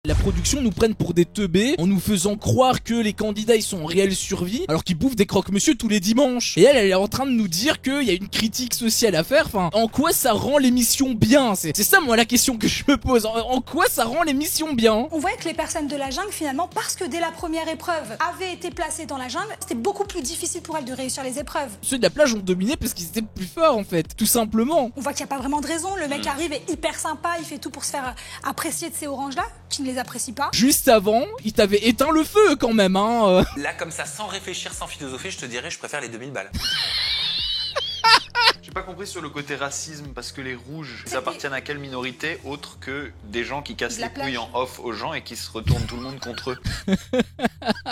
La production nous prenne pour des teubés en nous faisant croire que les candidats ils sont en réelle survie alors qu'ils bouffent des croque-monsieur tous les dimanches. Et elle est en train de nous dire qu'il y a une critique sociale à faire. Enfin, en quoi ça rend l'émission bien? C'est ça moi la question que je me pose. En quoi ça rend l'émission bien? On voyait que les personnes de la jungle finalement, parce que dès la première épreuve avaient été placées dans la jungle, c'était beaucoup plus difficile pour elles de réussir les épreuves. Ceux de la plage ont dominé parce qu'ils étaient plus forts en fait, tout simplement. On voit qu'il n'y a pas vraiment de raison. Le mec arrive, est hyper sympa, il fait tout pour se faire apprécier de ces oranges là, qui ne les apprécie pas. Juste avant, il t'avait éteint le feu quand même, hein. Là, comme ça, sans réfléchir, sans philosopher, je te dirais, je préfère les 2000 balles. J'ai pas compris sur le côté racisme, parce que les rouges, ils appartiennent à quelle minorité autre que des gens qui cassent les couilles en off aux gens et qui se retournent tout le monde contre eux?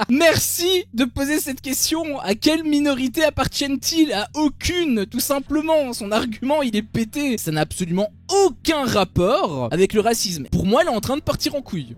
Merci de poser cette question. À quelle minorité appartiennent-ils? À aucune, tout simplement. Son argument, il est pété. Ça n'a absolument aucun rapport avec le racisme. Pour moi, elle est en train de partir en couille.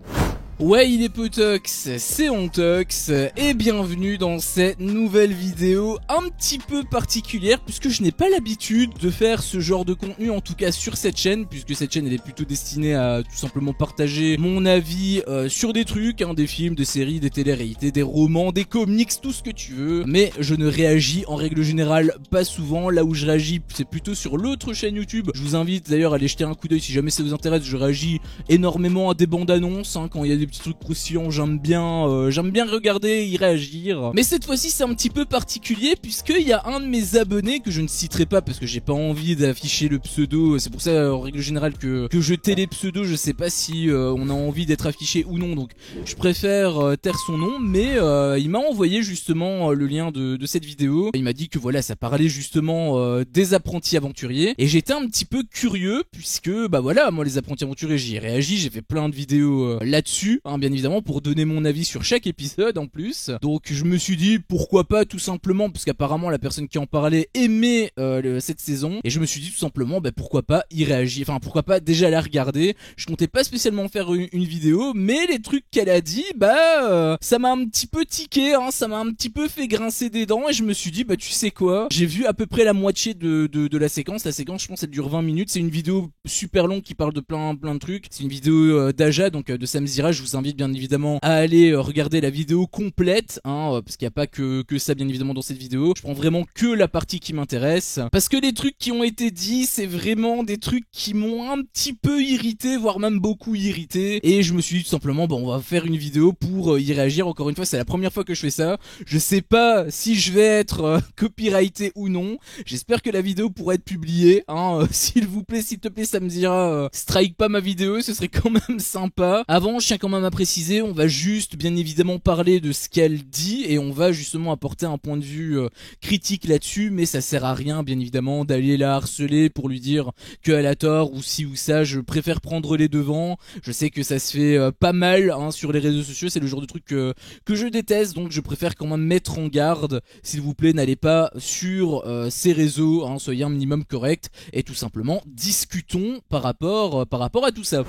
Ouais, il est Potox, c'est Ontox, et bienvenue dans cette nouvelle vidéo un petit peu particulière puisque je n'ai pas l'habitude de faire ce genre de contenu, en tout cas sur cette chaîne, puisque cette chaîne elle est plutôt destinée à tout simplement partager mon avis sur des trucs, hein, des films, des séries, des télé-réalités, des romans, des comics, tout ce que tu veux, mais je ne réagis en règle générale pas souvent. Là où je réagis, c'est plutôt sur l'autre chaîne YouTube. Je vous invite d'ailleurs à aller jeter un coup d'œil si jamais ça vous intéresse. Je réagis énormément à des bandes annonces, hein, quand il y a des petits trucs croustillants, j'aime bien regarder, y réagir. Mais cette fois-ci c'est un petit peu particulier puisqu'il y a un de mes abonnés que je ne citerai pas parce que j'ai pas envie d'afficher le pseudo. C'est pour ça en règle générale que je tais les pseudos. Je sais pas si on a envie d'être affiché ou non, donc je préfère taire son nom. Mais il m'a envoyé justement le lien de cette vidéo. Il m'a dit que voilà, ça parlait justement des apprentis aventuriers et j'étais un petit peu curieux puisque bah voilà, moi les apprentis aventuriers j'y ai réagi, j'ai fait plein de vidéos là-dessus, hein, bien évidemment pour donner mon avis sur chaque épisode en plus. Donc je me suis dit pourquoi pas, tout simplement parce qu'apparemment la personne qui en parlait aimait cette saison, et je me suis dit tout simplement bah pourquoi pas y réagir, enfin pourquoi pas déjà la regarder. Je comptais pas spécialement faire une vidéo, mais les trucs qu'elle a dit bah ça m'a un petit peu tiqué, hein, ça m'a un petit peu fait grincer des dents, et je me suis dit bah tu sais quoi, j'ai vu à peu près la moitié de la séquence. La séquence je pense elle dure 20 minutes, c'est une vidéo super longue qui parle de plein de trucs. C'est une vidéo d'Aja, donc de Samzira. Je vous invite bien évidemment à aller regarder la vidéo complète, hein, parce qu'il n'y a pas que ça bien évidemment dans cette vidéo. Je prends vraiment que la partie qui m'intéresse, parce que les trucs qui ont été dits c'est vraiment des trucs qui m'ont un petit peu irrité, voire même beaucoup irrité, et je me suis dit tout simplement bon on va faire une vidéo pour y réagir. Encore une fois c'est la première fois que je fais ça, je sais pas si je vais être copyrighté ou non. J'espère que la vidéo pourra être publiée, hein, s'il te plaît Samzira, strike pas ma vidéo, ce serait quand même sympa. Avant je tiens quand même à préciser, on va juste bien évidemment parler de ce qu'elle dit et on va justement apporter un point de vue critique là-dessus, mais ça sert à rien bien évidemment d'aller la harceler pour lui dire qu'elle a tort ou ci ou ça. Je préfère prendre les devants. Je sais que ça se fait pas mal, hein, sur les réseaux sociaux, c'est le genre de truc que je déteste, donc je préfère quand même mettre en garde. S'il vous plaît, n'allez pas sur ces réseaux, hein, soyez un minimum correct et tout simplement discutons par rapport à tout ça.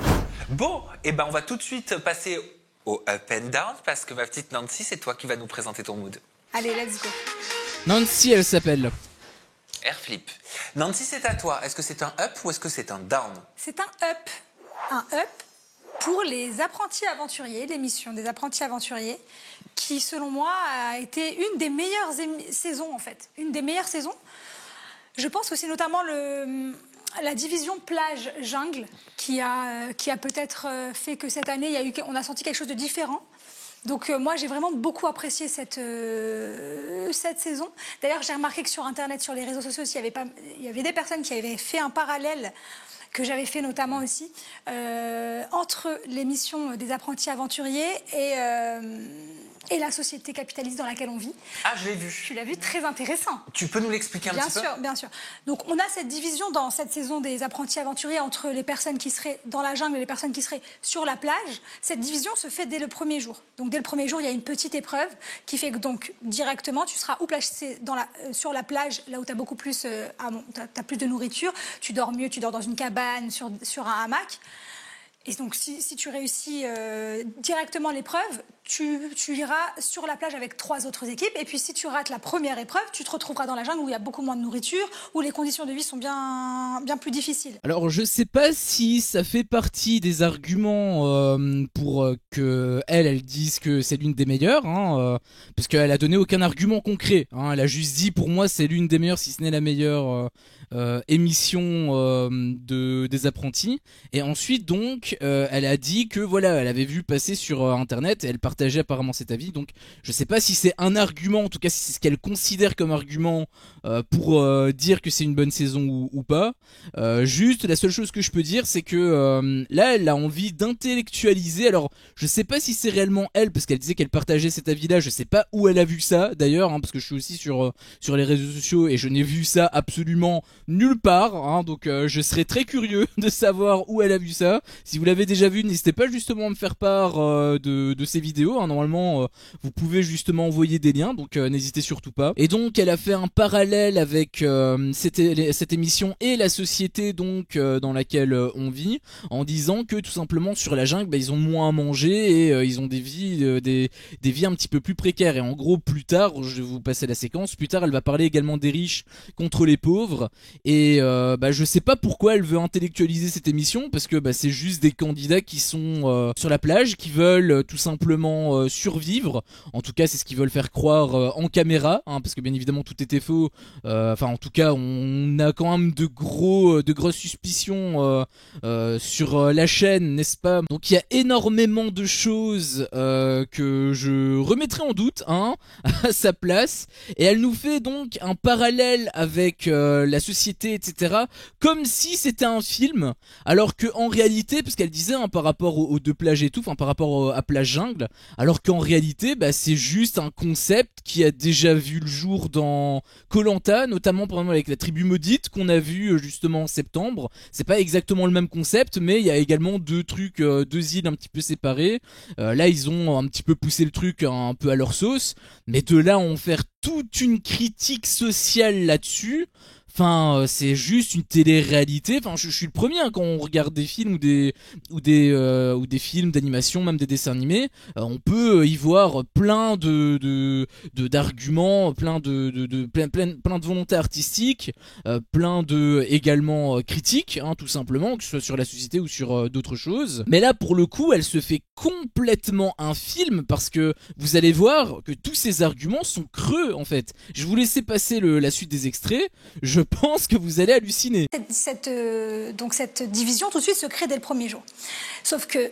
Bon, et ben on va tout de suite passer au up and down, parce que ma petite Nancy, c'est toi qui vas nous présenter ton mood. Allez, let's go. Nancy elle s'appelle. Airflip. Nancy, c'est à toi. Est-ce que c'est un up ou est-ce que c'est un down? C'est un up. Un up pour les apprentis aventuriers, l'émission des apprentis aventuriers, qui selon moi a été une des meilleures saisons en fait. Une des meilleures saisons. Je pense que c'est notamment la division plage-jungle qui a peut-être fait que cette année, on a senti quelque chose de différent. Donc moi, j'ai vraiment beaucoup apprécié cette saison. D'ailleurs, j'ai remarqué que sur Internet, sur les réseaux sociaux, il y avait des personnes qui avaient fait un parallèle, que j'avais fait notamment aussi, entre l'émission des apprentis aventuriers et la société capitaliste dans laquelle on vit. Ah, je l'ai vu. Tu l'as vu, très intéressant. Tu peux nous l'expliquer un petit peu? Bien sûr, bien sûr. Donc on a cette division dans cette saison des apprentis aventuriers entre les personnes qui seraient dans la jungle et les personnes qui seraient sur la plage. Cette division se fait dès le premier jour. Donc dès le premier jour, il y a une petite épreuve qui fait que donc directement, tu seras ou placé sur la plage, là où tu as beaucoup plus, t'as plus de nourriture, tu dors mieux, tu dors dans une cabane, sur un hamac. Et donc, si tu réussis directement l'épreuve, tu iras sur la plage avec 3 autres équipes. Et puis, si tu rates la première épreuve, tu te retrouveras dans la jungle où il y a beaucoup moins de nourriture, où les conditions de vie sont bien plus difficiles. Alors, je sais pas si ça fait partie des arguments pour que elle dise que c'est l'une des meilleures, parce qu'elle a donné aucun argument concret. Elle a juste dit, pour moi, c'est l'une des meilleures, si ce n'est la meilleure émission des apprentis. Et ensuite, donc, elle a dit que voilà, elle avait vu passer sur Internet et elle partageait apparemment cet avis. Donc, je sais pas si c'est un argument, en tout cas si c'est ce qu'elle considère comme argument pour dire que c'est une bonne saison ou pas. Juste, la seule chose que je peux dire, c'est que là, elle a envie d'intellectualiser. Alors, je sais pas si c'est réellement elle, parce qu'elle disait qu'elle partageait cet avis-là. Je sais pas où elle a vu ça, d'ailleurs, parce que je suis aussi sur les réseaux sociaux et je n'ai vu ça absolument nulle part. Donc, je serais très curieux de savoir où elle a vu ça. Si vous l'avez déjà vu, n'hésitez pas justement à me faire part de ces vidéos. Normalement, vous pouvez justement envoyer des liens, donc n'hésitez surtout pas. Et donc, elle a fait un parallèle avec cette émission et la société donc dans laquelle on vit, en disant que tout simplement sur la jungle, ils ont moins à manger et ils ont des vies des vies un petit peu plus précaires. Et en gros, plus tard, je vais vous passer la séquence, plus tard elle va parler également des riches contre les pauvres. Et je sais pas pourquoi elle veut intellectualiser cette émission, parce que c'est juste des candidats qui sont sur la plage, qui veulent tout simplement survivre. En tout cas, c'est ce qu'ils veulent faire croire en caméra, parce que bien évidemment tout était faux. Enfin, en tout cas, on a quand même de grosses suspicions sur la chaîne, n'est-ce pas? Donc il y a énormément de choses que je remettrai en doute à sa place. Et elle nous fait donc un parallèle avec la société, etc., comme si c'était un film, alors que en réalité, parce qu'elle disait par rapport aux deux plages et tout, enfin par rapport à Plage Jungle, alors qu'en réalité, c'est juste un concept qui a déjà vu le jour dans Koh-Lanta, notamment par exemple avec la tribu maudite qu'on a vu justement en septembre. C'est pas exactement le même concept, mais il y a également deux îles un petit peu séparées. Là, ils ont un petit peu poussé le truc un peu à leur sauce, mais de là en faire toute une critique sociale là-dessus. Enfin, c'est juste une télé-réalité. Enfin, je suis le premier quand on regarde des films ou des films d'animation, même des dessins animés, on peut y voir plein d'arguments, plein de volontés artistiques, plein de également critiques, tout simplement, que ce soit sur la société ou sur d'autres choses. Mais là, pour le coup, elle se fait complètement un film, parce que vous allez voir que tous ces arguments sont creux en fait. Je vais vous laisser passer la suite des extraits. Je pense que vous allez halluciner. Donc cette division tout de suite se crée dès le premier jour. Sauf que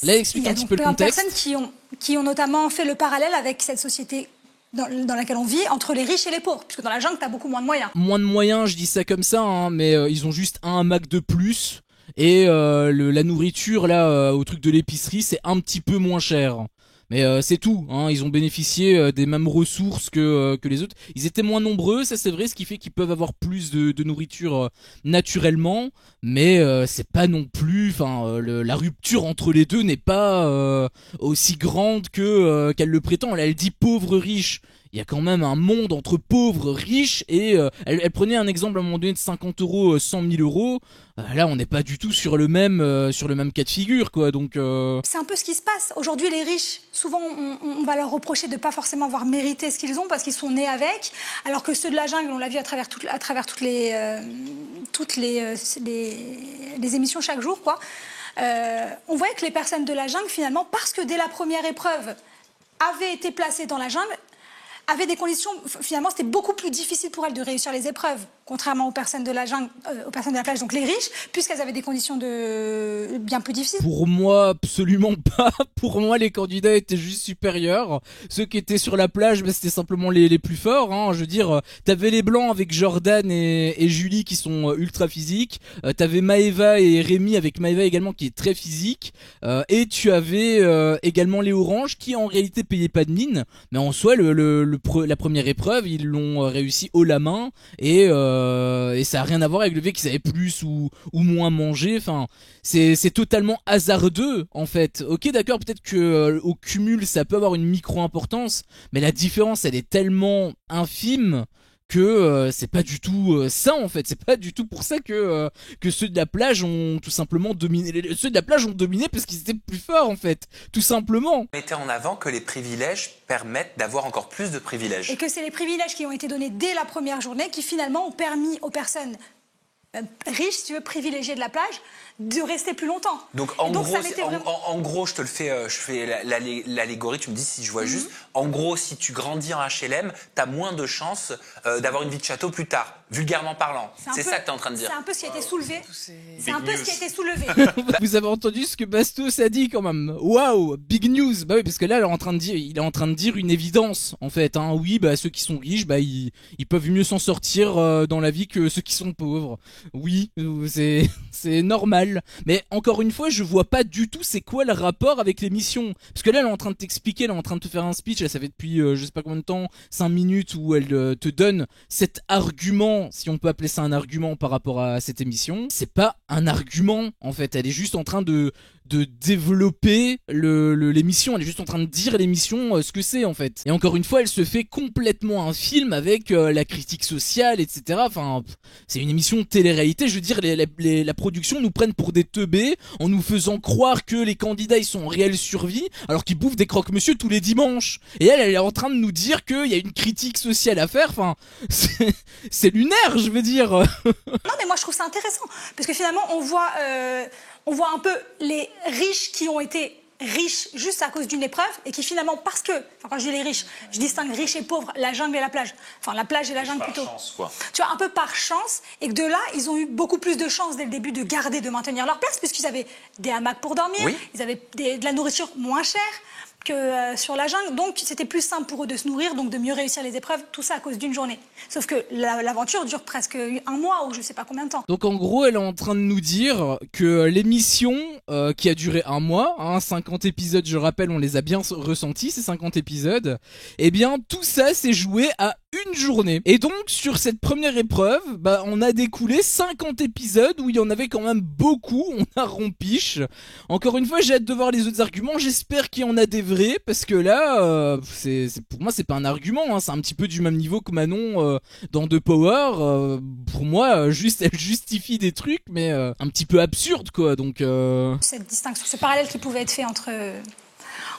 là, explique un petit peu le contexte. Il y a plein de personnes qui ont notamment fait le parallèle avec cette société dans laquelle on vit, entre les riches et les pauvres, puisque dans la jungle t'as beaucoup moins de moyens. Moins de moyens, je dis ça comme ça, mais ils ont juste un Mac de plus. Et la nourriture là au truc de l'épicerie, c'est un petit peu moins cher. Mais c'est tout, ils ont bénéficié des mêmes ressources que les autres. Ils étaient moins nombreux, ça c'est vrai, ce qui fait qu'ils peuvent avoir plus de nourriture naturellement, mais c'est pas non plus, la rupture entre les deux n'est pas aussi grande qu'elle le prétend. Là, elle dit pauvre riche. Il y a quand même un monde entre pauvres, riches, et elle prenait un exemple à un moment donné de 50 €, 100 000 €. Là, on n'est pas du tout sur le même cas de figure, quoi. Donc c'est un peu ce qui se passe aujourd'hui. Les riches, souvent, on va leur reprocher de pas forcément avoir mérité ce qu'ils ont parce qu'ils sont nés avec, alors que ceux de la jungle, on l'a vu à travers toutes les émissions chaque jour, quoi. On voyait que les personnes de la jungle, finalement, parce que dès la première épreuve avaient été placées dans la jungle, avaient des conditions, finalement c'était beaucoup plus difficile pour elles de réussir les épreuves, contrairement aux personnes de la jungle, aux personnes de la plage, donc les riches, puisqu'elles avaient des conditions bien plus difficiles. Pour moi, absolument pas. Pour moi, les candidats étaient juste supérieurs. Ceux qui étaient sur la plage, c'était simplement les plus forts. Je veux dire, t'avais les blancs avec Jordan et Julie qui sont ultra physiques. T'avais Maeva et Rémi avec Maeva également qui est très physique. Et tu avais également les oranges qui en réalité payaient pas de mine, mais en soi la première épreuve ils l'ont réussi haut la main et ça a rien à voir avec le fait qu'ils avaient plus ou moins mangé. Enfin, c'est totalement hasardeux en fait. Ok, d'accord, peut-être que au cumul ça peut avoir une micro importance, mais la différence elle est tellement infime que c'est pas du tout ça en fait, c'est pas du tout pour ça que ceux de la plage ont tout simplement dominé. Ceux de la plage ont dominé parce qu'ils étaient plus forts en fait, tout simplement. Mettez en avant que les privilèges permettent d'avoir encore plus de privilèges. Et que c'est les privilèges qui ont été donnés dès la première journée qui finalement ont permis aux personnes riches, si tu veux, privilégiées de la plage, de rester plus longtemps. Donc en gros, je te le fais, je fais l'allégorie, tu me dis si je vois juste. En gros, si tu grandis en HLM, tu as moins de chances d'avoir une vie de château plus tard, vulgairement parlant. C'est ça que tu es en train de dire. C'est un peu ce qui a été soulevé. C'est un peu ce qui a été soulevé. Vous avez entendu ce que Bastos a dit quand même. Waouh, big news. Bah oui, parce que là, il est en train de dire une évidence en fait. Hein. Oui, bah ceux qui sont riches, bah ils peuvent mieux s'en sortir dans la vie que ceux qui sont pauvres. Oui, c'est normal. Mais encore une fois, je vois pas du tout c'est quoi le rapport avec l'émission. Parce que là, elle est en train de t'expliquer, elle est en train de te faire un speech, là, ça fait depuis je sais pas combien de temps, 5 minutes, où elle te donne cet argument, si on peut appeler ça un argument par rapport à cette émission. C'est pas un argument, en fait. Elle est juste en train de développer l'émission, elle est juste en train de dire l'émission ce que c'est en fait. Et encore une fois, elle se fait complètement un film avec la critique sociale, etc. Enfin, c'est une émission de télé-réalité, je veux dire, la production nous prennent pour des teubés en nous faisant croire que les candidats ils sont en réelle survie alors qu'ils bouffent des croque-monsieur tous les dimanches. Et elle est en train de nous dire qu'il y a une critique sociale à faire, enfin, c'est lunaire, je veux dire. Non mais moi je trouve ça intéressant, parce que finalement on voit un peu les riches qui ont été riches juste à cause d'une épreuve et qui finalement, parce que, enfin quand je dis les riches, je distingue riches et pauvres, la jungle et la plage. Enfin la plage et la jungle plutôt. Chance, quoi. Tu vois, un peu par chance, et que de là, ils ont eu beaucoup plus de chance dès le début de maintenir leur place, puisqu'ils avaient des hamacs pour dormir, oui. Ils avaient de la nourriture moins chère que sur la jungle, donc c'était plus simple pour eux de se nourrir, donc de mieux réussir les épreuves, tout ça à cause d'une journée. Sauf que l'aventure dure presque un mois ou je sais pas combien de temps. Donc en gros, elle est en train de nous dire que l'émission qui a duré un mois, 50 épisodes, je rappelle, on les a bien ressentis, ces 50 épisodes, eh bien tout ça s'est joué à une journée. Et donc sur cette première épreuve, bah on a découlé 50 épisodes où il y en avait quand même beaucoup, on a rompiche. Encore une fois, j'ai hâte de voir les autres arguments, j'espère qu'il y en a des vrais, parce que là, pour moi c'est pas un argument, hein, c'est un petit peu du même niveau que Manon dans The Power. Pour moi, juste elle justifie des trucs, mais un petit peu absurde quoi. Donc cette distinction, ce parallèle qui pouvait être fait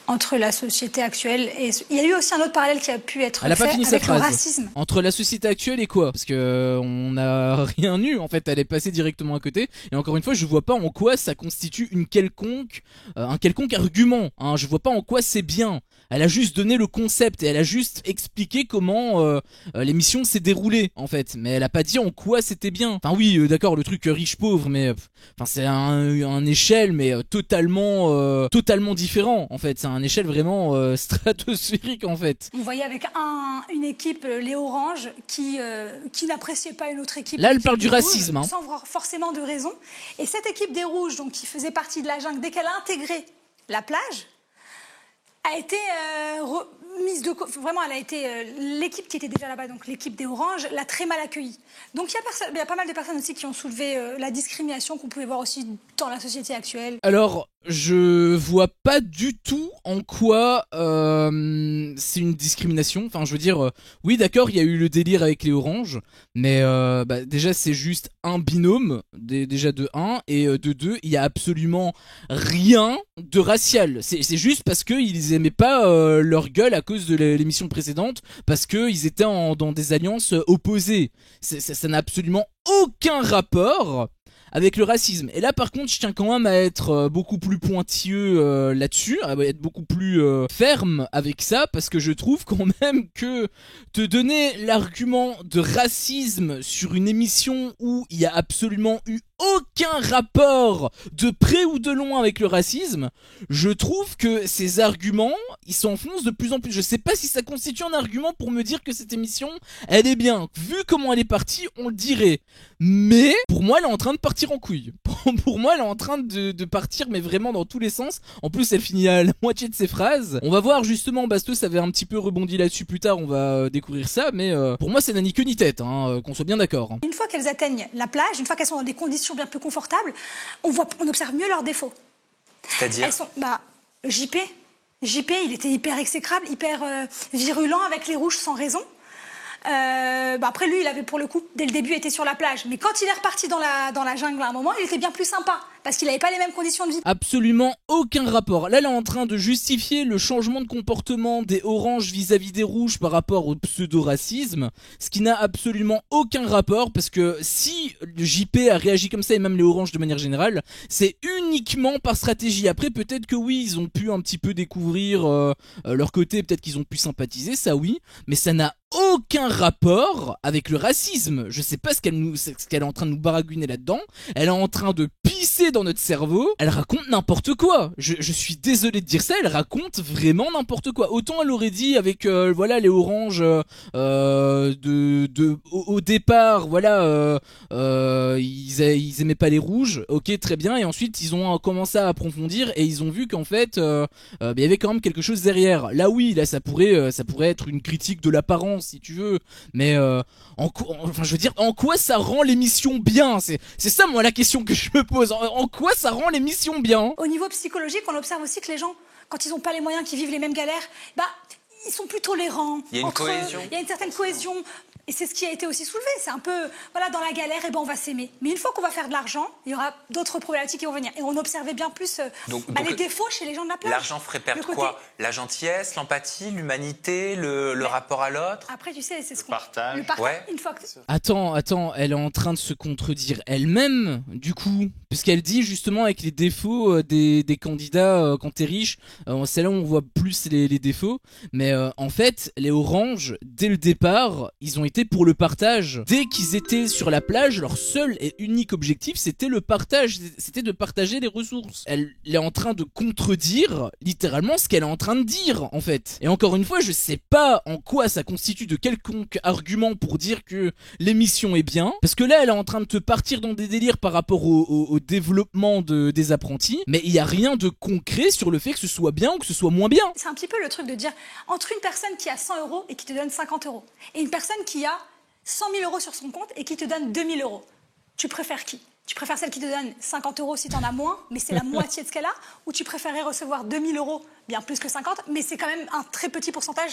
entre la société actuelle et... Il y a eu aussi un autre parallèle qui a pu être fait avec le racisme. Entre la société actuelle et quoi? Parce que on n'a rien eu, en fait, elle est passée directement à côté. Et encore une fois, je vois pas en quoi ça constitue un quelconque argument. Hein. Je vois pas en quoi c'est bien. Elle a juste donné le concept et elle a juste expliqué comment l'émission s'est déroulée, en fait. Mais elle a pas dit en quoi c'était bien. Enfin oui, d'accord, le truc riche-pauvre, mais enfin c'est un échelle, mais totalement différent, en fait. C'est un échelle vraiment stratosphérique, en fait. On voyait avec une équipe, les Oranges, qui n'appréciait pas une autre équipe. Là, elle parle du racisme. Sans voir forcément de raison. Et cette équipe des Rouges, donc, qui faisait partie de la jungle, dès qu'elle a intégré la plage, a été mise de côté. Vraiment, elle a été l'équipe qui était déjà là-bas, donc l'équipe des Oranges, l'a très mal accueillie. Donc il y a pas mal de personnes aussi qui ont soulevé la discrimination qu'on pouvait voir aussi dans la société actuelle. Alors, je vois pas du tout en quoi c'est une discrimination. Enfin, je veux dire, oui, d'accord, il y a eu le délire avec les Oranges, mais déjà c'est juste un binôme, déjà de 1, et de 2, il y a absolument rien de racial. C'est juste parce qu'ils aimaient pas leur gueule à cause de l'émission précédente, parce que ils étaient dans des alliances opposées. Ça n'a absolument aucun rapport avec le racisme. Et là par contre je tiens quand même à être beaucoup plus pointilleux là-dessus, à être beaucoup plus ferme avec ça, parce que je trouve quand même que te donner l'argument de racisme sur une émission où il y a absolument eu aucun rapport de près ou de loin avec le racisme, je trouve que ces arguments, ils s'enfoncent de plus en plus. Je sais pas si ça constitue un argument pour me dire que cette émission, elle est bien. Vu comment elle est partie, on le dirait. Mais, pour moi, elle est en train de partir en couille. Pour moi, elle est en train de partir, mais vraiment dans tous les sens. En plus, elle finit à la moitié de ses phrases. On va voir, justement, Bastos avait un petit peu rebondi là-dessus plus tard, on va découvrir ça, mais pour moi, c'est n'a ni queue ni tête, hein, qu'on soit bien d'accord. Hein. Une fois qu'elles atteignent la plage, une fois qu'elles sont dans des conditions bien plus confortables, on observe mieux leurs défauts. C'est-à-dire JP, il était hyper exécrable, hyper virulent avec les rouges sans raison. Après lui, il avait pour le coup, dès le début, été sur la plage. Mais quand il est reparti dans la jungle à un moment, il était bien plus sympa. Parce qu'il n'avait pas les mêmes conditions de vie. Absolument aucun rapport. Là, elle est en train de justifier le changement de comportement des oranges vis-à-vis des rouges par rapport au pseudo-racisme, ce qui n'a absolument aucun rapport, parce que si le JP a réagi comme ça, et même les oranges de manière générale, c'est uniquement par stratégie. Après, peut-être que oui, ils ont pu un petit peu découvrir leur côté, peut-être qu'ils ont pu sympathiser, ça oui, mais ça n'a aucun rapport avec le racisme. Je sais pas ce qu'elle est en train de nous baragouiner là-dedans. Elle est en train de pisser dans notre cerveau. Elle raconte n'importe quoi. Je suis désolé de dire ça. Elle raconte vraiment n'importe quoi. Autant elle aurait dit avec voilà les oranges au départ voilà ils aimaient pas les rouges. Ok, très bien. Et ensuite ils ont commencé à approfondir et ils ont vu qu'en fait il y avait quand même quelque chose derrière. Là oui, là ça pourrait être une critique de l'apparence si tu veux, mais enfin je veux dire, en quoi ça rend l'émission bien? C'est ça moi la question que je me pose. En quoi ça rend l'émission bien? Au niveau psychologique, on observe aussi que les gens, quand ils n'ont pas les moyens, qui vivent les mêmes galères, ils sont plus tolérants. Il y a une cohésion. Il y a une certaine cohésion. Et c'est ce qui a été aussi soulevé. C'est un peu, voilà, dans la galère, on va s'aimer. Mais une fois qu'on va faire de l'argent, il y aura d'autres problématiques qui vont venir. Et on observait bien plus les défauts chez les gens de la plage. L'argent ferait perdre quoi? La gentillesse, l'empathie, l'humanité, le rapport à l'autre. Après, tu sais, c'est ce qu'on... partage. Le partage. Ouais. Une fois que... Attends, elle est en train de se contredire elle-même, du coup, puisqu'elle dit justement avec les défauts des candidats quand t'es riche, c'est là où on voit plus les défauts, mais en fait, les oranges, dès le départ, ils ont été pour le partage. Dès qu'ils étaient sur la plage, leur seul et unique objectif, c'était le partage, c'était de partager les ressources. Elle est en train de contredire littéralement ce qu'elle est en train de dire, en fait. Et encore une fois, je sais pas en quoi ça constitue de quelconque argument pour dire que l'émission est bien, parce que là, elle est en train de te partir dans des délires par rapport au développement des apprentis, mais il y a rien de concret sur le fait que ce soit bien ou que ce soit moins bien. C'est un petit peu le truc de dire, entre une personne qui a 100 € et qui te donne 50 € et une personne qui a 100 000 € sur son compte et qui te donne 2 000 €. Tu préfères qui? Tu préfères celle qui te donne 50 € si tu en as moins, mais c'est la moitié de ce qu'elle a? Ou tu préférerais recevoir 2 000 €, bien plus que 50, mais c'est quand même un très petit pourcentage,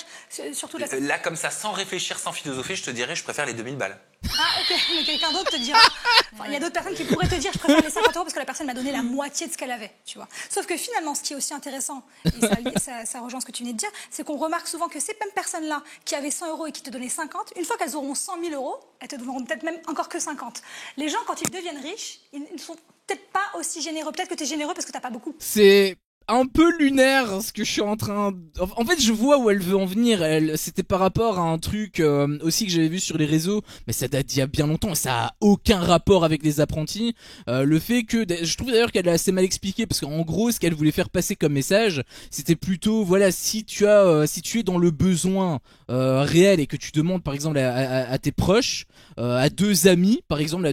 surtout de la... Là, comme ça, sans réfléchir, sans philosopher, je te dirais, je préfère les 2000 balles. Ah, ok, mais quelqu'un d'autre te dira... Enfin, il y a d'autres personnes qui pourraient te dire, je préfère les 50 € parce que la personne m'a donné la moitié de ce qu'elle avait, tu vois. Sauf que finalement, ce qui est aussi intéressant, et ça rejoint ce que tu venais de dire, c'est qu'on remarque souvent que ces mêmes personnes-là, qui avaient 100 € et qui te donnaient 50, une fois qu'elles auront 100 000 €, elles te donneront peut-être même encore que 50. Les gens, quand ils deviennent riches, ils ne sont peut-être pas aussi généreux. Peut-être que tu es généreux parce que tu n'as pas beaucoup. C'est un peu lunaire ce que je suis en train en fait je vois où elle veut en venir. C'était par rapport à un truc aussi que j'avais vu sur les réseaux, mais ça date d'il y a bien longtemps et ça a aucun rapport avec les apprentis. Le fait que je trouve d'ailleurs qu'elle a assez mal expliqué, parce qu'en gros ce qu'elle voulait faire passer comme message, c'était plutôt voilà, si tu es dans le besoin réel et que tu demandes par exemple à tes proches, à deux amis par exemple,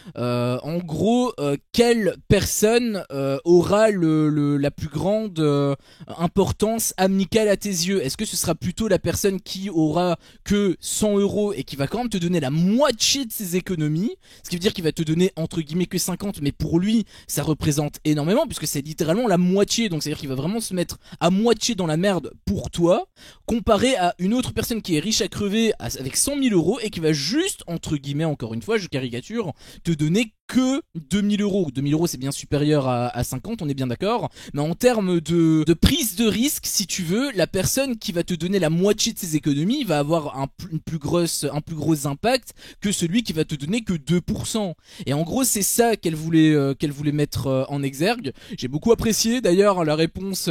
en gros quelle personne aura la plus grande importance amicale à tes yeux? Est-ce que ce sera plutôt la personne qui aura que 100 € et qui va quand même te donner la moitié de ses économies, ce qui veut dire qu'il va te donner entre guillemets que 50, mais pour lui ça représente énormément puisque c'est littéralement la moitié, donc c'est à dire qu'il va vraiment se mettre à moitié dans la merde pour toi, comparé à une autre personne qui est riche à crever avec 100 000 € et qui va juste, entre guillemets, encore une fois je caricature, te donner que 2 000 €. 2 000 € c'est bien supérieur à 50, on est bien d'accord, mais en termes de prise de risque, si tu veux, la personne qui va te donner la moitié de ses économies va avoir un plus gros impact que celui qui va te donner que 2%. Et en gros c'est ça qu'elle voulait mettre en exergue. J'ai beaucoup apprécié d'ailleurs la réponse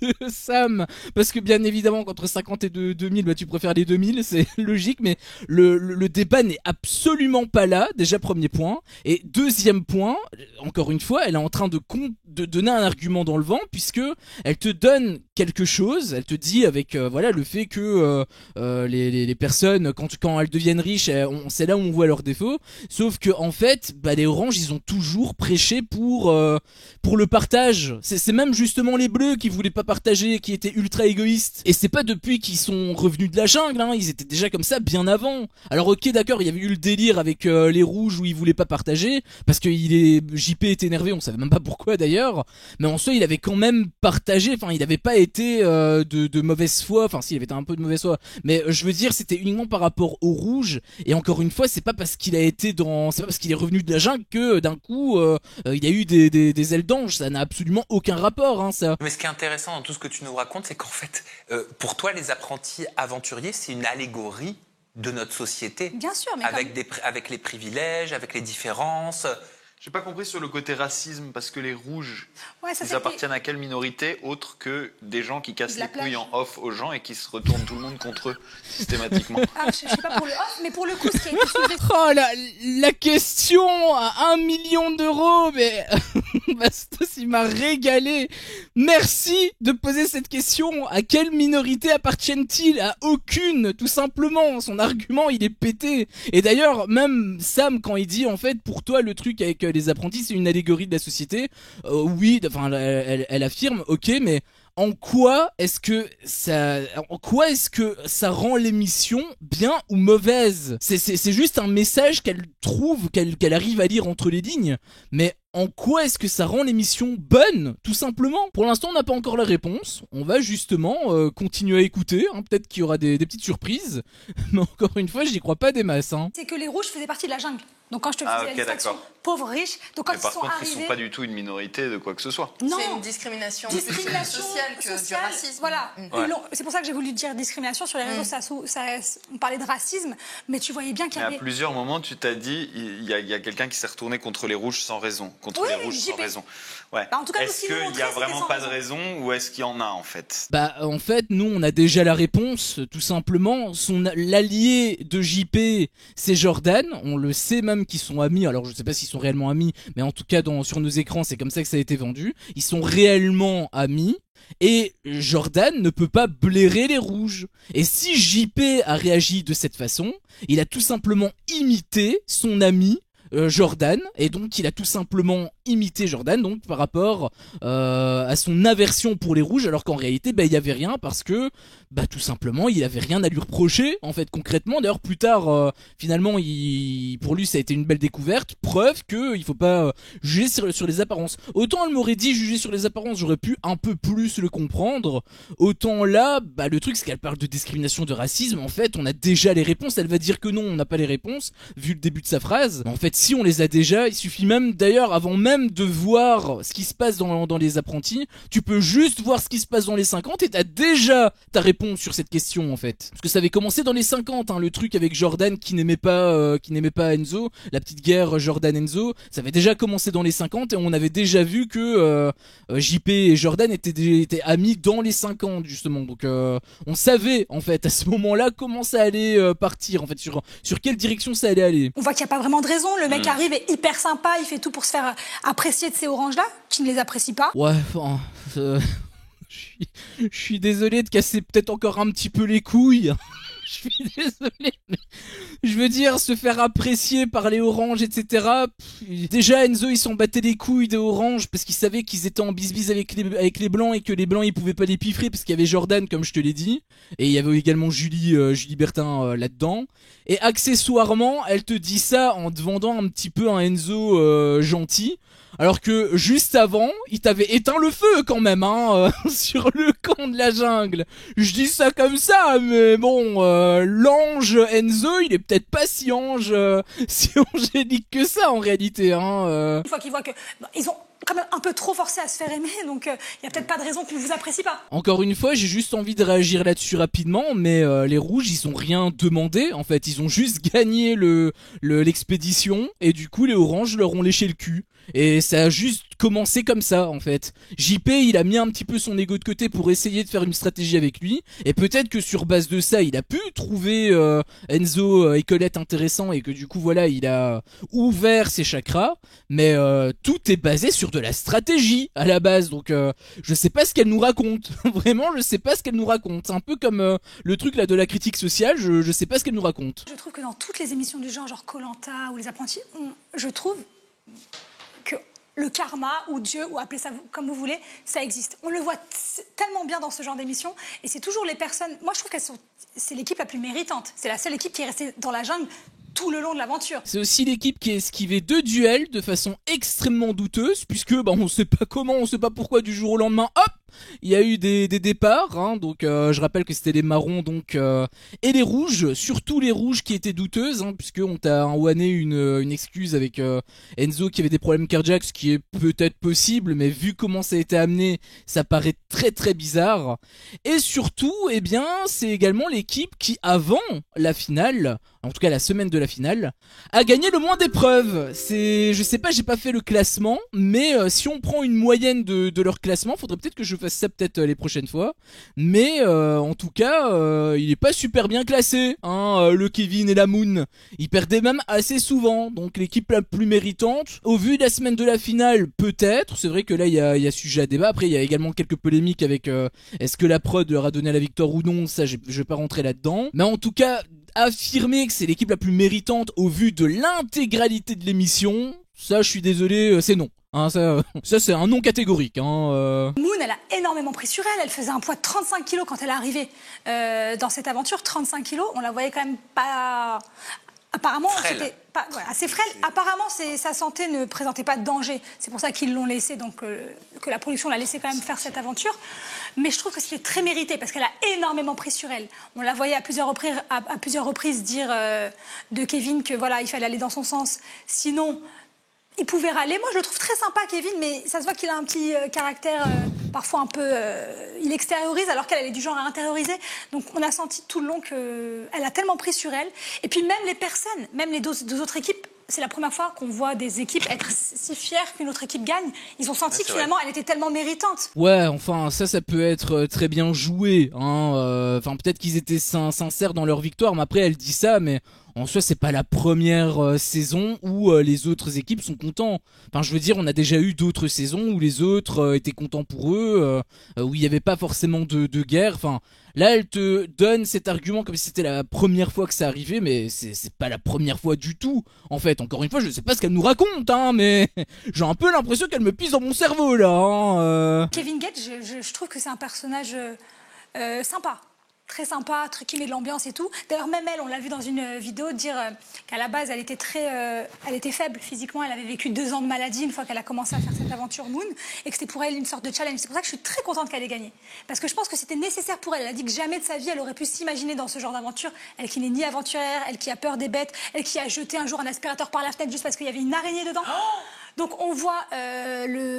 de Sam, parce que bien évidemment qu'entre 50 et 2000 tu préfères les 2000, c'est logique, mais le débat n'est absolument pas là, déjà premier point, et deuxième point, encore une fois elle est en train de donner un argument dans le vent, puisque elle te donne quelque chose, elle te dit avec voilà le fait que les personnes quand elles deviennent riches, c'est là où on voit leurs défauts, sauf que en fait les oranges ils ont toujours prêché pour le partage. C'est même justement les bleus qui voulaient voulaient pas partager, qui étaient ultra égoïstes. Et c'est pas depuis qu'ils sont revenus de la jungle, hein, ils étaient déjà comme ça bien avant. Alors ok, d'accord, il y avait eu le délire avec les rouges où ils voulaient pas partager, parce que JP était énervé, on savait même pas pourquoi d'ailleurs, mais en soi il avait quand même partagé, enfin il avait pas été de mauvaise foi, enfin si, il avait été un peu de mauvaise foi, mais je veux dire c'était uniquement par rapport aux rouges, et encore une fois c'est pas parce qu'il est revenu de la jungle que d'un coup il y a eu des ailes d'ange, ça n'a absolument aucun rapport, hein, ça. Mais ce qui est intéressant dans tout ce que tu nous racontes, c'est qu'en fait, pour toi, les apprentis aventuriers, c'est une allégorie de notre société. Bien sûr, mais avec les privilèges, avec les différences. J'ai pas compris sur le côté racisme, parce que les rouges, ça ils appartiennent à quelle minorité autre que des gens qui cassent les couilles en off aux gens et qui se retournent tout le monde contre eux, systématiquement. Ah, je sais pas pour le off, mais pour le coup, ce qui a été soulevé... Oh, la question à 1 million d'euros, mais Bastos, il m'a régalé. Merci de poser cette question. À quelle minorité appartiennent-ils? À aucune, tout simplement. Son argument, il est pété. Et d'ailleurs, même Sam, quand il dit, en fait, pour toi, le truc avec les apprentis, c'est une allégorie de la société. Oui, enfin, elle affirme, ok, mais en quoi est-ce que ça rend l'émission bien ou mauvaise? C'est juste un message qu'elle trouve, qu'elle arrive à lire entre les lignes, mais en quoi est-ce que ça rend l'émission bonne, tout simplement? Pour l'instant, on n'a pas encore la réponse. On va justement continuer à écouter. Hein. Peut-être qu'il y aura des petites surprises. Mais encore une fois, j'y crois pas des masses. Hein. C'est que les rouges faisaient partie de la jungle. Donc quand je te faisais la distinction, pauvres, riches, donc quand mais par ils sont contre, arrivés... ils sont pas du tout une minorité de quoi que ce soit. Non, c'est une discrimination plus sociale que du racisme. Voilà. Ouais. C'est pour ça que j'ai voulu dire discrimination. Sur les réseaux, on parlait de racisme, mais tu voyais bien qu'il y Mais avait... à plusieurs moments, tu t'as dit, il y a quelqu'un qui s'est retourné contre les rouges sans raison. Contre les rouges sans raison. Ouais. Bah, en tout cas, est-ce qu'il n'y a vraiment pas de raison ou est-ce qu'il y en a en fait? Bah en fait, nous on a déjà la réponse, tout simplement. L'allié de JP, c'est Jordan. On le sait même qu'ils sont amis. Alors je sais pas s'ils sont réellement amis, mais en tout cas sur nos écrans, c'est comme ça que ça a été vendu. Ils sont réellement amis. Et Jordan ne peut pas blairer les rouges. Et si JP a réagi de cette façon, il a tout simplement imité son ami Jordan, et donc il a tout simplement imité Jordan donc par rapport à son aversion pour les rouges, alors qu'en réalité il y avait rien, parce que tout simplement il avait rien à lui reprocher en fait concrètement. D'ailleurs plus tard finalement pour lui ça a été une belle découverte, preuve que il faut pas juger sur les apparences. Autant elle m'aurait dit juger sur les apparences, j'aurais pu un peu plus le comprendre, autant là le truc c'est qu'elle parle de discrimination, de racisme. En fait on a déjà les réponses, elle va dire que non, on n'a pas les réponses vu le début de sa phrase, mais en fait si on les a déjà, il suffit même d'ailleurs avant même de voir ce qui se passe dans les apprentis, tu peux juste voir ce qui se passe dans les 50 et t'as déjà ta réponse sur cette question en fait. Parce que ça avait commencé dans les 50, hein, le truc avec Jordan qui n'aimait pas Enzo, la petite guerre Jordan-Enzo, ça avait déjà commencé dans les 50 et on avait déjà vu que JP et Jordan étaient amis dans les 50 justement. Donc on savait en fait à ce moment-là comment ça allait partir en fait, sur quelle direction ça allait aller. On voit qu'il n'y a pas vraiment de raison, le mec arrive, est hyper sympa, il fait tout pour se faire apprécier de ces oranges-là, qui ne les apprécient pas. Ouais, enfin... Je suis désolé de casser peut-être encore un petit peu les couilles. Je suis désolé, mais je veux dire, se faire apprécier par les oranges, etc. Déjà, Enzo, il s'en battait les couilles des oranges parce qu'il savait qu'ils étaient en bisbise avec les blancs et que les blancs, ils pouvaient pas les piffrer parce qu'il y avait Jordan, comme je te l'ai dit. Et il y avait également Julie Bertin là-dedans. Et accessoirement, elle te dit ça en te vendant un petit peu un Enzo gentil. Alors que juste avant, il t'avait éteint le feu quand même, hein, sur le camp de la jungle. Je dis ça comme ça, mais bon, l'ange Enzo, il est peut-être pas si si angélique que ça en réalité, hein. Une fois qu'ils voient que ils ont quand même un peu trop forcé à se faire aimer, donc il y a peut-être pas de raison qu'on vous apprécie pas. Encore une fois, j'ai juste envie de réagir là-dessus rapidement, mais les rouges, ils ont rien demandé, en fait, ils ont juste gagné l'expédition, et du coup, les oranges leur ont léché le cul. Et ça a juste commencé comme ça en fait. JP il a mis un petit peu son ego de côté pour essayer de faire une stratégie avec lui, et peut-être que sur base de ça il a pu trouver Enzo et Colette intéressant, et que du coup voilà il a ouvert ses chakras, mais tout est basé sur de la stratégie à la base, donc je sais pas ce qu'elle nous raconte. Vraiment je sais pas ce qu'elle nous raconte. C'est un peu comme le truc là de la critique sociale, je sais pas ce qu'elle nous raconte. Je trouve que dans toutes les émissions du genre Koh-Lanta ou Les Apprentis, je trouve que le karma ou Dieu, ou appelez ça comme vous voulez, ça existe. On le voit tellement bien dans ce genre d'émission, et c'est toujours les personnes... Moi, je trouve c'est l'équipe la plus méritante. C'est la seule équipe qui est restée dans la jungle tout le long de l'aventure. C'est aussi l'équipe qui a esquivé 2 duels de façon extrêmement douteuse, puisque on sait pas comment, on sait pas pourquoi du jour au lendemain, hop, il y a eu des départs, hein, donc je rappelle que c'était les marrons et les rouges, surtout les rouges qui étaient douteuses, hein, puisque on t'a envoyé une excuse avec Enzo qui avait des problèmes cardiaques, ce qui est peut-être possible, mais vu comment ça a été amené, ça paraît très très bizarre. Et surtout, c'est également l'équipe qui, avant la finale, en tout cas la semaine de la finale, a gagné le moins d'épreuves. Je sais pas, j'ai pas fait le classement, mais si on prend une moyenne de leur classement, faudrait peut-être que je fasse ça les prochaines fois. Mais en tout cas, il est pas super bien classé, hein, le Kevin et la Moon. Ils perdaient même assez souvent, donc l'équipe la plus méritante. Au vu de la semaine de la finale, peut-être. C'est vrai que là, il y a sujet à débat. Après, il y a également quelques polémiques avec est-ce que la prod leur a donné la victoire ou non. Ça, je vais pas rentrer là-dedans. Mais en tout cas, affirmer que c'est l'équipe la plus méritante au vu de l'intégralité de l'émission, ça je suis désolé, c'est non. Hein, ça c'est un non catégorique. Hein, Moon, elle a énormément pris sur elle. Elle faisait un poids de 35 kilos quand elle est arrivée dans cette aventure. 35 kilos, on la voyait quand même pas... Apparemment, c'était pas assez frêle. Apparemment, sa santé ne présentait pas de danger. C'est pour ça qu'ils l'ont laissé, donc que la production l'a laissé quand même faire cette aventure. Mais je trouve que c'était très mérité parce qu'elle a énormément pris sur elle. On la voyait à plusieurs reprises dire de Kevin que voilà, il fallait aller dans son sens. Sinon, il pouvait râler. Moi, je le trouve très sympa, Kevin, mais ça se voit qu'il a un petit caractère parfois un peu... il extériorise alors qu'elle est du genre à intérioriser. Donc, on a senti tout le long qu'elle a tellement pris sur elle. Et puis, même les personnes, même les deux autres équipes, c'est la première fois qu'on voit des équipes être si fières qu'une autre équipe gagne. Ils ont senti que finalement, elle était tellement méritante. Ouais, enfin, ça peut être très bien joué. Hein, peut-être qu'ils étaient sincères dans leur victoire, mais après, elle dit ça, mais... En soi, c'est pas la première saison où les autres équipes sont contents. Enfin, je veux dire, on a déjà eu d'autres saisons où les autres étaient contents pour eux, où il n'y avait pas forcément de guerre. Enfin, là, elle te donne cet argument comme si c'était la première fois que ça arrivait, mais c'est pas la première fois du tout. En fait, encore une fois, je sais pas ce qu'elle nous raconte, hein, mais j'ai un peu l'impression qu'elle me pisse dans mon cerveau là. Hein, Kevin Gage, je trouve que c'est un personnage sympa. Très sympa, qui met de l'ambiance et tout. D'ailleurs, même elle, on l'a vu dans une vidéo dire qu'à la base, elle était faible physiquement. Elle avait vécu 2 ans de maladie une fois qu'elle a commencé à faire cette aventure Moon et que c'était pour elle une sorte de challenge. C'est pour ça que je suis très contente qu'elle ait gagné. Parce que je pense que c'était nécessaire pour elle. Elle a dit que jamais de sa vie, elle aurait pu s'imaginer dans ce genre d'aventure. Elle qui n'est ni aventurière, elle qui a peur des bêtes, elle qui a jeté un jour un aspirateur par la fenêtre juste parce qu'il y avait une araignée dedans. Donc on voit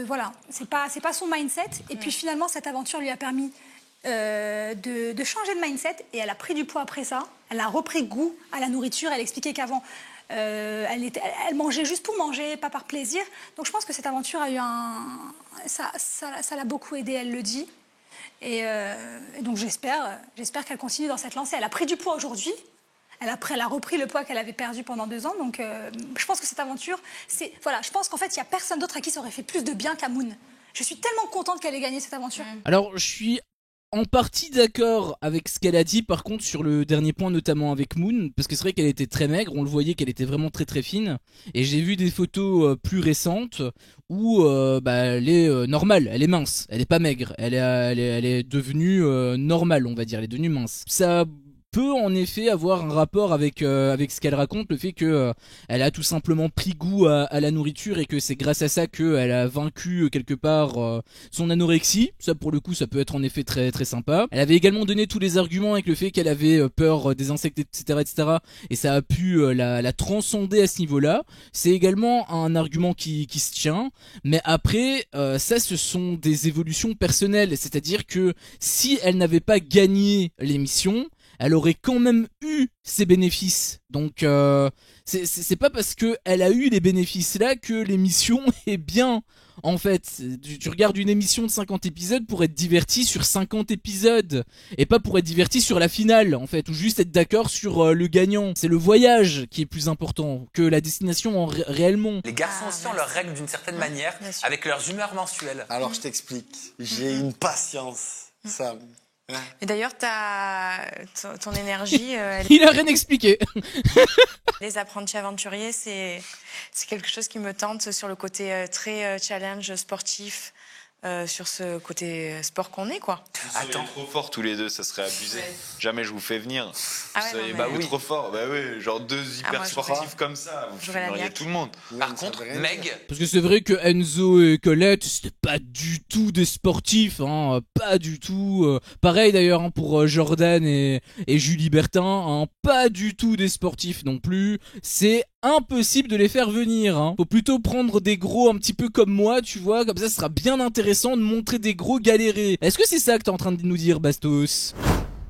voilà, c'est pas son mindset. Et puis finalement, cette aventure lui a permis de changer de mindset et elle a pris du poids après ça. Elle a repris goût à la nourriture. Elle expliquait qu'avant elle mangeait juste pour manger, pas par plaisir. Donc je pense que cette aventure a eu ça l'a beaucoup aidée, elle le dit. Et donc j'espère qu'elle continue dans cette lancée. Elle a pris du poids aujourd'hui. Elle a repris le poids qu'elle avait perdu pendant 2 ans. Donc je pense que cette aventure, je pense qu'en fait il y a personne d'autre à qui ça aurait fait plus de bien qu'à Moon. Je suis tellement contente qu'elle ait gagné cette aventure. Alors je suis en partie d'accord avec ce qu'elle a dit, par contre sur le dernier point, notamment avec Moon, parce que c'est vrai qu'elle était très maigre, on le voyait qu'elle était vraiment très très fine, et j'ai vu des photos plus récentes où elle est normale, elle est mince, elle est pas maigre, elle est devenue normale, on va dire, elle est devenue mince. Ça peut en effet avoir un rapport avec ce qu'elle raconte, le fait que elle a tout simplement pris goût à la nourriture et que c'est grâce à ça qu'elle a vaincu quelque part son anorexie. Ça pour le coup ça peut être en effet très très sympa. Elle avait également donné tous les arguments avec le fait qu'elle avait peur des insectes, etc. Et ça a pu la transcender à ce niveau-là. C'est également un argument qui se tient. Mais après ça ce sont des évolutions personnelles, c'est-à-dire que si elle n'avait pas gagné l'émission, elle aurait quand même eu ses bénéfices. Donc c'est pas parce que elle a eu les bénéfices là que l'émission est bien. En fait, tu regardes une émission de 50 épisodes pour être diverti sur 50 épisodes et pas pour être diverti sur la finale en fait, ou juste être d'accord sur le gagnant. C'est le voyage qui est plus important que la destination réellement. Les garçons aussi ont leurs règles d'une certaine manière avec leurs humeurs mensuelles. Alors je t'explique, j'ai une patience, Sam. Mais d'ailleurs, ton énergie, Il a rien expliqué. les apprentis aventuriers, c'est quelque chose qui me tente sur le côté très challenge sportif. Sur ce côté sport qu'on est, quoi. Vous seriez trop forts tous les deux, ça serait abusé. Ouais. Jamais je vous fais venir. Ah vous seriez trop forts. Bah oui, genre deux hyper sportifs comme ça. Vous filmeriez tout le monde. Par contre, Meg... Parce que c'est vrai que Enzo et Colette, c'était pas du tout des sportifs, hein, pas du tout. Pareil d'ailleurs hein, pour Jordan et Julie Bertin, hein, pas du tout des sportifs non plus. C'est impossible de les faire venir, hein. Faut plutôt prendre des gros un petit peu comme moi, tu vois, comme ça ce sera bien intéressant de montrer des gros galérer. Est-ce que c'est ça que t'es en train de nous dire, Bastos ?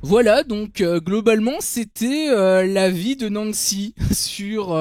Voilà, donc globalement c'était l'avis de Nancy sur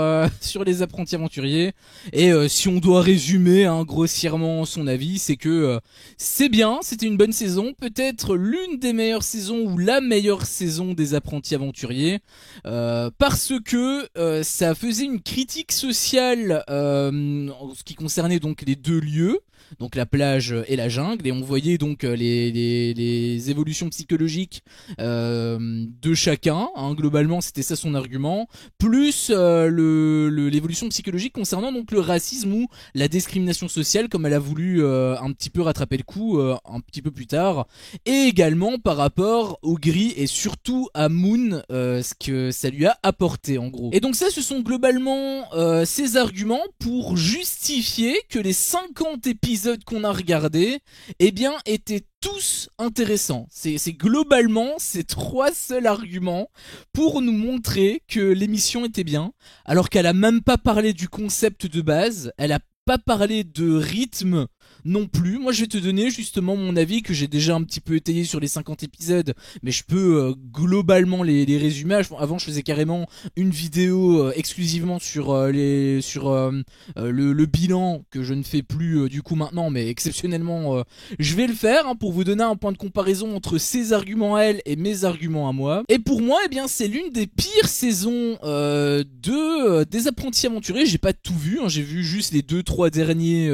les apprentis aventuriers. Et si on doit résumer hein, grossièrement son avis, c'est que c'est bien, c'était une bonne saison, peut-être l'une des meilleures saisons ou la meilleure saison des apprentis aventuriers, parce que ça faisait une critique sociale en ce qui concernait donc les deux lieux. Donc la plage et la jungle, et on voyait donc les évolutions psychologiques de chacun, hein, globalement c'était ça son argument, plus l'évolution psychologique concernant donc le racisme ou la discrimination sociale comme elle a voulu un petit peu rattraper le coup un petit peu plus tard, et également par rapport au gris et surtout à Moon, ce que ça lui a apporté en gros. Et donc ça ce sont globalement ces arguments pour justifier que les 50 épisodes qu'on a regardés, eh bien, étaient tous intéressants. C'est globalement ces trois seuls arguments pour nous montrer que l'émission était bien, alors qu'elle a même pas parlé du concept de base, elle a pas parlé de rythme non plus. Moi je vais te donner justement mon avis que j'ai déjà un petit peu étayé sur les 50 épisodes, mais je peux globalement les résumer. Avant je faisais carrément une vidéo exclusivement sur le bilan, que je ne fais plus du coup maintenant, mais exceptionnellement je vais le faire hein, pour vous donner un point de comparaison entre ses arguments à elle et mes arguments à moi. Et pour moi eh bien c'est l'une des pires saisons des apprentis aventuriers. J'ai pas tout vu hein, j'ai vu juste les 2-3 derniers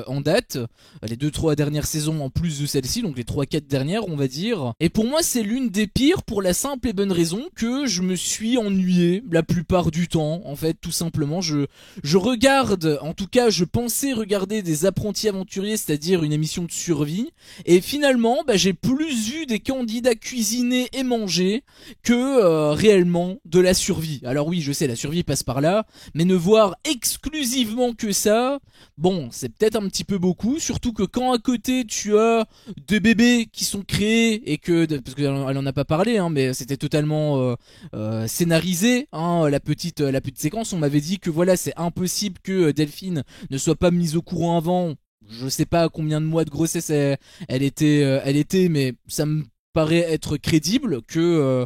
en date, les 2-3 dernières saisons en plus de celle-ci, donc les 3-4 dernières on va dire. Et pour moi c'est l'une des pires pour la simple et bonne raison que je me suis ennuyé la plupart du temps en fait, tout simplement. Je regarde, en tout cas je pensais regarder des apprentis aventuriers, c'est-à-dire une émission de survie, et finalement j'ai plus vu des candidats cuisiner et manger que réellement de la survie. Alors oui je sais la survie passe par là, mais ne voir exclusivement que ça, bon c'est peut-être un petit peu beaucoup, surtout que quand à côté tu as des bébés qui sont créés et que, parce qu'elle en a pas parlé hein, mais c'était totalement scénarisé hein, la petite séquence, on m'avait dit que voilà c'est impossible que Delphine ne soit pas mise au courant avant. Je sais pas combien de mois de grossesse elle était, mais ça me paraît être crédible que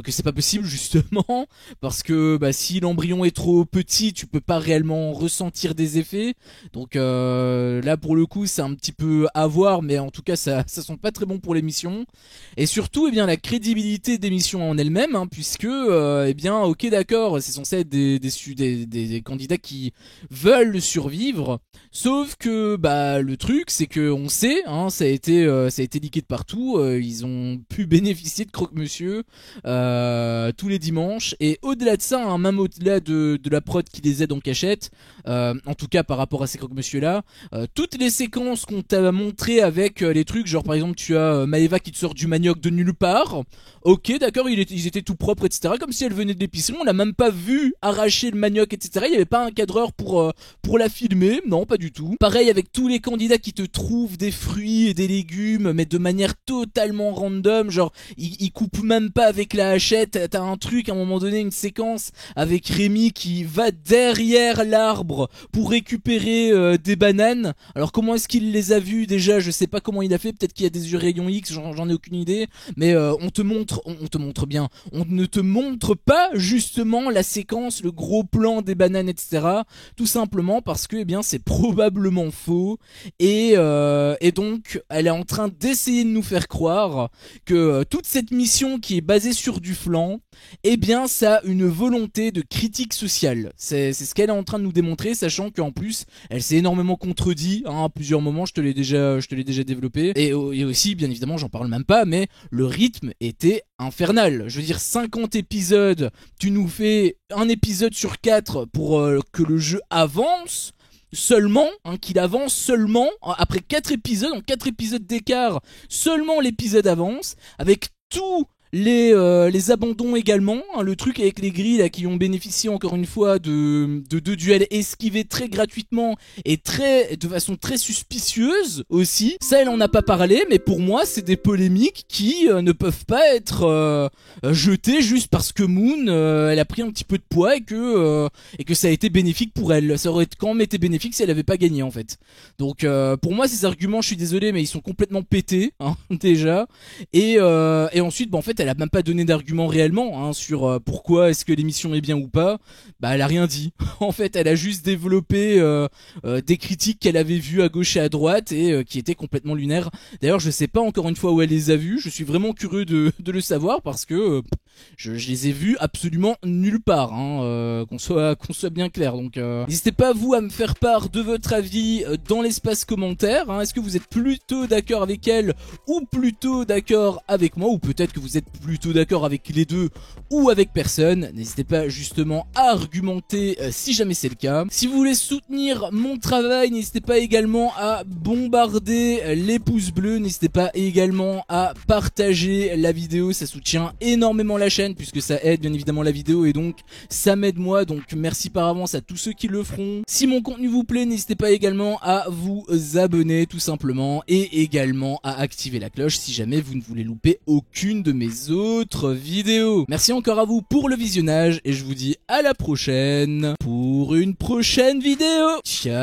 c'est pas possible justement, parce que si l'embryon est trop petit tu peux pas réellement ressentir des effets, donc là pour le coup c'est un petit peu à voir, mais en tout cas ça sent pas très bon pour l'émission. Et surtout eh bien la crédibilité d'émission en elle-même hein, puisque eh bien ok d'accord c'est censé être des candidats qui veulent survivre, sauf que le truc c'est que on sait hein, ça a été leaké de partout, ils ont pu bénéficier de Croque-Monsieur tous les dimanches, et au-delà de ça hein, même au-delà de la prod qui les aide en cachette, en tout cas par rapport à ces Croque-Monsieur là, toutes les séquences qu'on t'a montré avec les trucs genre par exemple tu as Maëva qui te sort du manioc de nulle part, ok d'accord ils étaient tout propres etc, comme si elle venait de l'épicerie, on l'a même pas vu arracher le manioc etc, il y avait pas un cadreur pour la filmer, non pas du tout. Pareil avec tous les candidats qui te trouvent des fruits et des légumes mais de manière totalement random, genre ils coupent même pas avec la hachette. T'as un truc à un moment donné, une séquence avec Rémi qui va derrière l'arbre pour récupérer des bananes. Alors comment est-ce qu'il les a vues déjà, je sais pas comment il a fait, peut-être qu'il y a des yeux rayon X, j'en ai aucune idée, mais on te montre bien, on ne te montre pas justement la séquence, le gros plan des bananes etc, tout simplement parce que eh bien c'est probablement faux, et donc elle est en train d'essayer de nous faire croire que toute cette mission qui est basée sur du flan, eh bien ça a une volonté de critique sociale. C'est ce qu'elle est en train de nous démontrer, sachant qu'en plus elle s'est énormément contredit à plusieurs moments, je te l'ai déjà développé, et aussi bien évidemment j'en parle même pas, mais le rythme était infernal. Je veux dire 50 épisodes, tu nous fais un épisode sur 4 pour que le jeu avance seulement, qu'il avance seulement, après 4 épisodes, en 4 épisodes d'écart, seulement l'épisode avance, avec tout les abandons également, le truc avec les grilles là, qui ont bénéficié encore une fois de deux duels esquivés très gratuitement et de façon très suspicieuse aussi. Ça elle en a pas parlé, mais pour moi c'est des polémiques qui ne peuvent pas être jetées juste parce que Moon elle a pris un petit peu de poids et que ça a été bénéfique pour elle. Ça aurait quand même été bénéfique si elle avait pas gagné en fait. Donc pour moi ces arguments, je suis désolé mais ils sont complètement pétés déjà, et ensuite en fait elle a même pas donné d'argument réellement sur pourquoi est-ce que l'émission est bien ou pas. Bah elle a rien dit. En fait elle a juste développé des critiques qu'elle avait vues à gauche et à droite et qui étaient complètement lunaires. D'ailleurs je sais pas encore une fois où elle les a vues, je suis vraiment curieux de le savoir parce que je les ai vus absolument nulle part, qu'on soit bien clair. Donc n'hésitez pas vous à me faire part de votre avis dans l'espace commentaire. Est-ce que vous êtes plutôt d'accord avec elle ou plutôt d'accord avec moi, ou peut-être que vous êtes plutôt d'accord avec les deux ou avec personne. N'hésitez pas justement à argumenter si jamais c'est le cas. Si vous voulez soutenir mon travail, n'hésitez pas également à bombarder les pouces bleus, n'hésitez pas également à partager la vidéo, ça soutient énormément la chaîne puisque ça aide bien évidemment la vidéo et donc ça m'aide moi, donc merci par avance à tous ceux qui le feront. Si mon contenu vous plaît, n'hésitez pas également à vous abonner tout simplement et également à activer la cloche si jamais vous ne voulez louper aucune de mes autres vidéos. Merci encore à vous pour le visionnage et je vous dis à la prochaine pour une prochaine vidéo. Ciao.